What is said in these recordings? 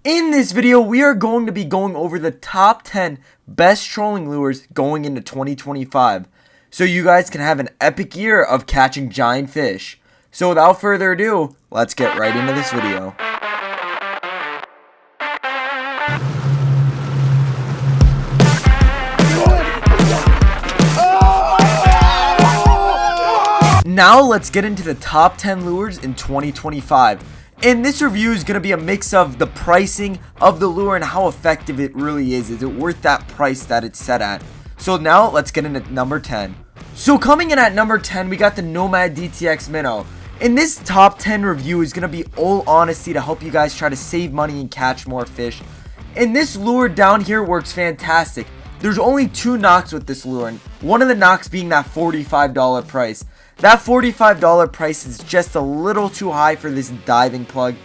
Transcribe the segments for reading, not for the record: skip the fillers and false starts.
In this video, we are going to be going over the top 10 best trolling lures going into 2025. So you guys can have an epic year of catching giant fish. So without further ado, let's get right into this video. Now let's get into the top 10 lures in 2025. And this review is going to be a mix of the pricing of the lure and how effective it really is. Is it worth that price that it's set at? So now let's get into number 10. So coming in at number 10, we got the Nomad DTX Minnow. And this top 10 review is going to be all honesty to help you guys try to save money and catch more fish. And this lure down here works fantastic. There's only 2 knocks with this lure, and one of the knocks being that $45 price. That $45 price is just a little too high for this diving plug.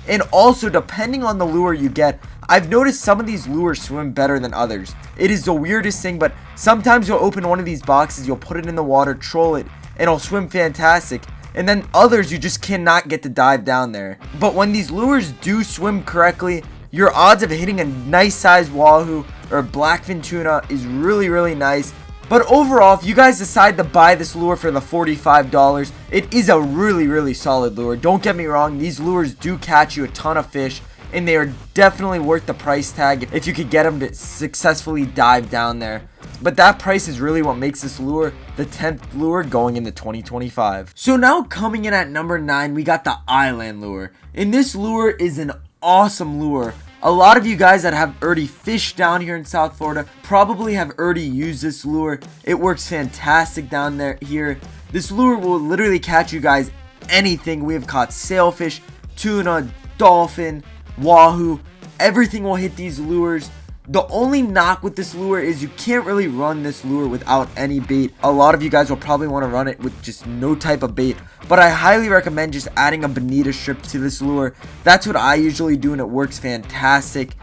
And also, depending on the lure you get, I've noticed some of these lures swim better than others. It is the weirdest thing, but sometimes you'll open one of these boxes, you'll put it in the water, troll it, and it'll swim fantastic. And then others, you just cannot get to dive down there. But when these lures do swim correctly, your odds of hitting a nice sized wahoo or blackfin tuna is really nice. But overall, if you guys decide to buy this lure for the $45, it is a really solid lure. Don't get me wrong, these lures do catch you a ton of fish, and they are definitely worth the price tag if you could get them to successfully dive down there. But that price is really what makes this lure the 10th lure going into 2025. So now coming in at number 9, we got the Island Lure. And this lure is an awesome lure. A lot of you guys that have already fished down here in South Florida probably have already used this lure. It works fantastic down there here. This lure will literally catch you guys anything. We have caught sailfish, tuna, dolphin, wahoo. Everything will hit these lures. The only knock with this lure is you can't really run this lure without any bait. A lot of you guys will probably want to run it with just no type of bait, but I highly recommend just adding a bonita strip to this lure. That's what I usually do, and it works fantastic.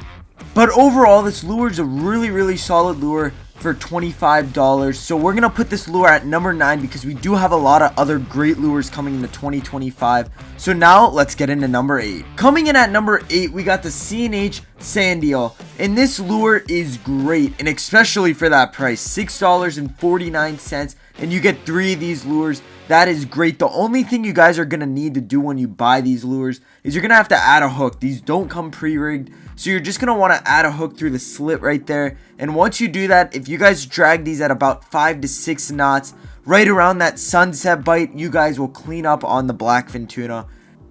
But overall, this lure is a really solid lure for $25. So we're gonna put this lure at number 9 because we do have a lot of other great lures coming into 2025. So now let's get into number 8. Coming in at number 8, we got the CNH Sandals, and this lure is great, and especially for that price, $6.49, and you get 3 of these lures. That is great. The only thing you guys are going to need to do when you buy these lures is you're going to have to add a hook. These don't come pre-rigged, so you're just going to want to add a hook through the slit right there. And once you do that, if you guys drag these at about 5 to 6 knots, right around that sunset bite, you guys will clean up on the blackfin tuna.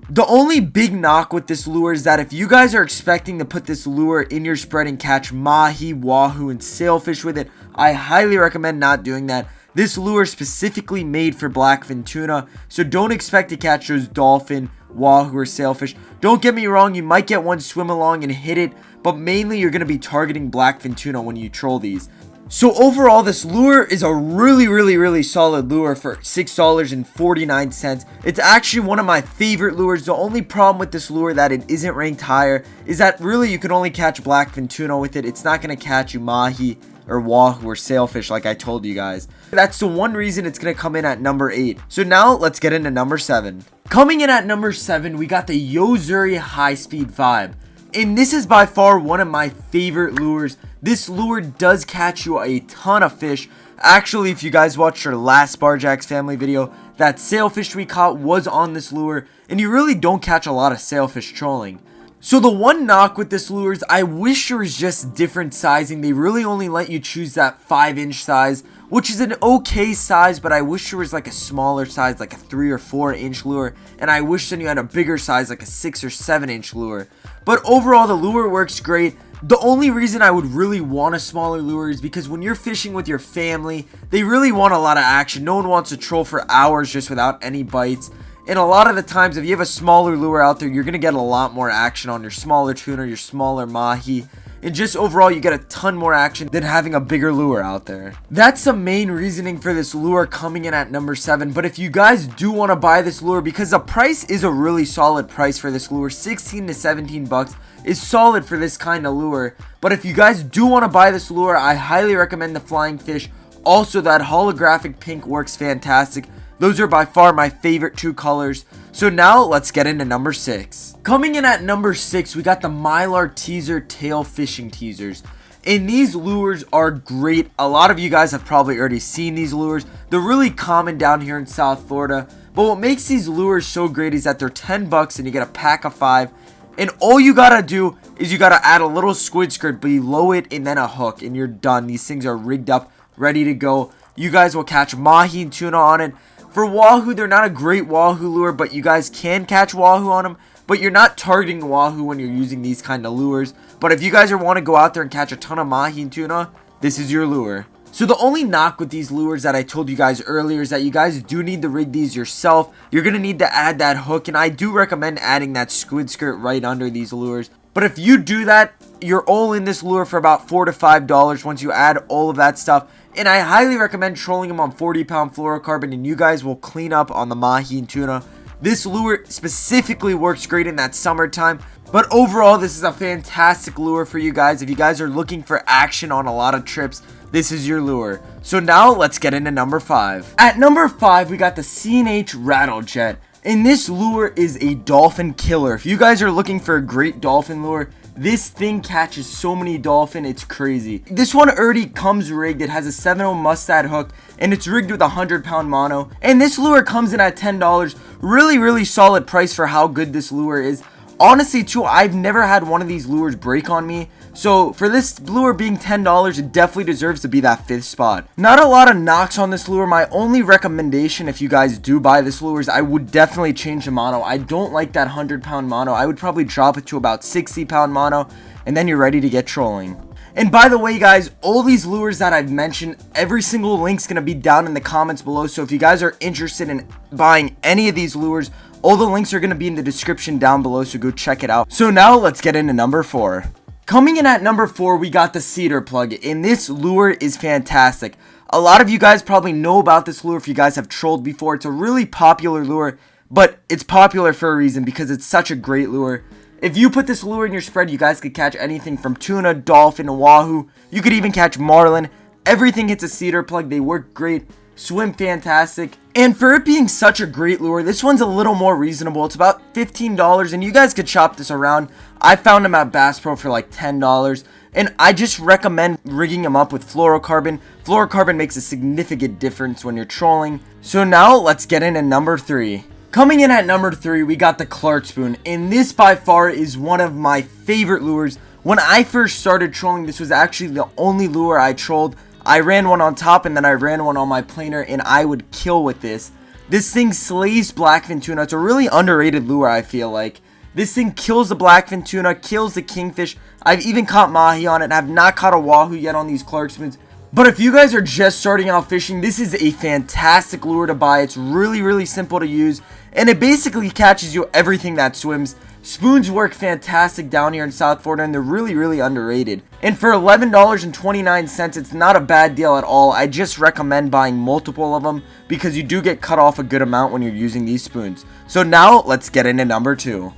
The only big knock with this lure is that if you guys are expecting to put this lure in your spread and catch mahi, wahoo, and sailfish with it, I highly recommend not doing that. This lure is specifically made for blackfin tuna, so don't expect to catch those dolphin, wahoo, or sailfish. Don't get me wrong, you might get one swim along and hit it, but mainly you're going to be targeting blackfin tuna when you troll these. So overall, this lure is a really solid lure for $6.49. It's actually one of my favorite lures. The only problem with this lure that it isn't ranked higher is that really you can only catch blackfin tuna with it. It's not going to catch you mahi or wahoo or sailfish like I told you guys. That's the one reason it's going to come in at number 8. So now let's get into number 7. Coming in at number 7, we got the Yo-Zuri High Speed Vibe. And this is by far one of my favorite lures. This lure does catch you a ton of fish. Actually, if you guys watched our last Barjacks family video, that sailfish we caught was on this lure, and you really don't catch a lot of sailfish trolling. So the one knock with this lure is I wish there was just different sizing. They really only let you choose that 5-inch size, which is an okay size, but I wish there was like a smaller size, like a 3 or 4-inch lure, and I wish then you had a bigger size, like a 6 or 7-inch lure. But overall, the lure works great. The only reason I would really want a smaller lure is because when you're fishing with your family, they really want a lot of action. No one wants to troll for hours just without any bites. And a lot of the times, if you have a smaller lure out there, you're going to get a lot more action on your smaller tuna, your smaller mahi. And just overall, you get a ton more action than having a bigger lure out there. That's the main reasoning for this lure coming in at number 7. But if you guys do want to buy this lure, because the price is a really solid price for this lure, 16 to 17 bucks is solid for this kind of lure. But if you guys do want to buy this lure, I highly recommend the Flying Fish. Also, that holographic pink works fantastic. Those are by far my favorite 2 colors. So now let's get into number 6. Coming in at number 6, we got the Mylar Teaser Tail Fishing Teasers. And these lures are great. A lot of you guys have probably already seen these lures. They're really common down here in South Florida. But what makes these lures so great is that they're 10 bucks and you get a pack of 5. And all you gotta do is you gotta add a little squid skirt below it and then a hook, and you're done. These things are rigged up, ready to go. You guys will catch mahi and tuna on it. For wahoo, they're not a great wahoo lure, but you guys can catch wahoo on them. But you're not targeting wahoo when you're using these kind of lures. But if you guys want to go out there and catch a ton of mahi and tuna, this is your lure. So the only knock with these lures that I told you guys earlier is that you guys do need to rig these yourself. You're going to need to add that hook, and I do recommend adding that squid skirt right under these lures. But if you do that, you're all in this lure for about $4 to $5 once you add all of that stuff. And I highly recommend trolling them on 40-pound fluorocarbon, and you guys will clean up on the mahi and tuna. This lure specifically works great in that summertime. But overall, this is a fantastic lure for you guys. If you guys are looking for action on a lot of trips, this is your lure. So now let's get into number 5. At number 5, we got the CNH Rattle Jet. And this lure is a dolphin killer. If you guys are looking for a great dolphin lure, this thing catches so many dolphin, it's crazy. This one already comes rigged. It has a 7/0 mustad hook, and it's rigged with a 100-pound mono. And this lure comes in at $10. Really solid price for how good this lure is. Honestly, too, I've never had one of these lures break on me. So for this lure being $10, it definitely deserves to be that 5th spot. Not a lot of knocks on this lure. My only recommendation if you guys do buy this lure is I would definitely change the mono. I don't like that 100-pound mono. I would probably drop it to about 60-pound mono, and then you're ready to get trolling. And by the way, guys, all these lures that I've mentioned, every single link's going to be down in the comments below. So if you guys are interested in buying any of these lures, all the links are going to be in the description down below, so go check it out. So now let's get into number 4. Coming in at number 4, we got the Cedar Plug, and this lure is fantastic. A lot of you guys probably know about this lure if you guys have trolled before. It's a really popular lure, but it's popular for a reason because it's such a great lure. If you put this lure in your spread, you guys could catch anything from tuna, dolphin, wahoo. You could even catch marlin. Everything hits a Cedar Plug. They work great, swim fantastic. And for it being such a great lure, this one's a little more reasonable. It's about $15, and you guys could shop this around. I found them at Bass Pro for like $10. And I just recommend rigging them up with fluorocarbon. Fluorocarbon makes a significant difference when you're trolling. So now let's get into number 3. Coming in at number 3, we got the Clark Spoon, and this by far is one of my favorite lures. When I first started trolling, this was actually the only lure I trolled. I ran one on top and then I ran one on my planer, and I would kill with this. This thing slays blackfin tuna. It's a really underrated lure, I feel like. This thing kills the blackfin tuna, kills the kingfish. I've even caught mahi on it, and I've not caught a wahoo yet on these Clark Spoons. But if you guys are just starting out fishing, this is a fantastic lure to buy. It's really simple to use, and it basically catches you everything that swims. Spoons work fantastic down here in South Florida, and they're really underrated. And for $11.29, it's not a bad deal at all. I just recommend buying multiple of them because you do get cut off a good amount when you're using these spoons. So now let's get into number 2.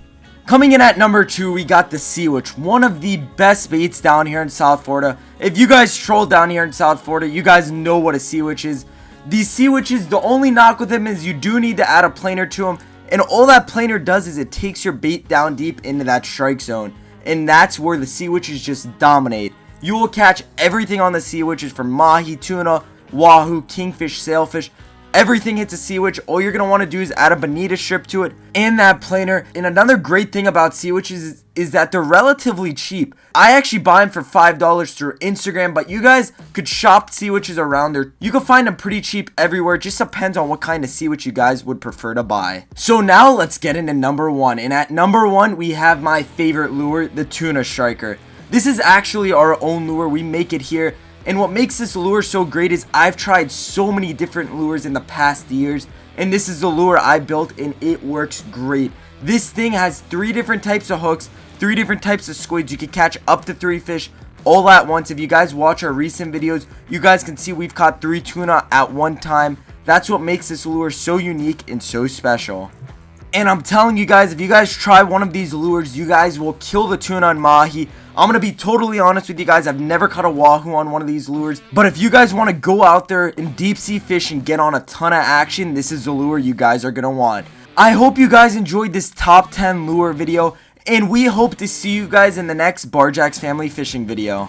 Coming in at number 2, we got the Sea Witch, one of the best baits down here in South Florida. If you guys troll down here in South Florida, you guys know what a Sea Witch is. These Sea Witches, the only knock with them is you do need to add a planer to them. And all that planer does is it takes your bait down deep into that strike zone. And that's where the Sea Witches just dominate. You will catch everything on the Sea Witches from mahi, tuna, wahoo, kingfish, sailfish. Everything hits a Sea Witch. All you're going to want to do is add a bonita strip to it and that planer. And another great thing about Sea Witches is that they're relatively cheap. I actually buy them for $5 through Instagram, but you guys could shop Sea Witches around there. You can find them pretty cheap everywhere. It just depends on what kind of Sea Witch you guys would prefer to buy. So now let's get into number 1. And at number 1, we have my favorite lure, the Tuna Striker. This is actually our own lure. We make it here. And what makes this lure so great is I've tried so many different lures in the past years, and this is the lure I built, and it works great. This thing has 3 different types of hooks, 3 different types of squids. You can catch up to 3 fish all at once. If you guys watch our recent videos, you guys can see we've caught 3 tuna at one time. That's what makes this lure so unique and so special. And I'm telling you guys, if you guys try one of these lures, you guys will kill the tuna and mahi. I'm going to be totally honest with you guys. I've never caught a wahoo on one of these lures. But if you guys want to go out there and deep sea fish and get on a ton of action, this is the lure you guys are going to want. I hope you guys enjoyed this top 10 lure video, and we hope to see you guys in the next Barjacks Family Fishing video.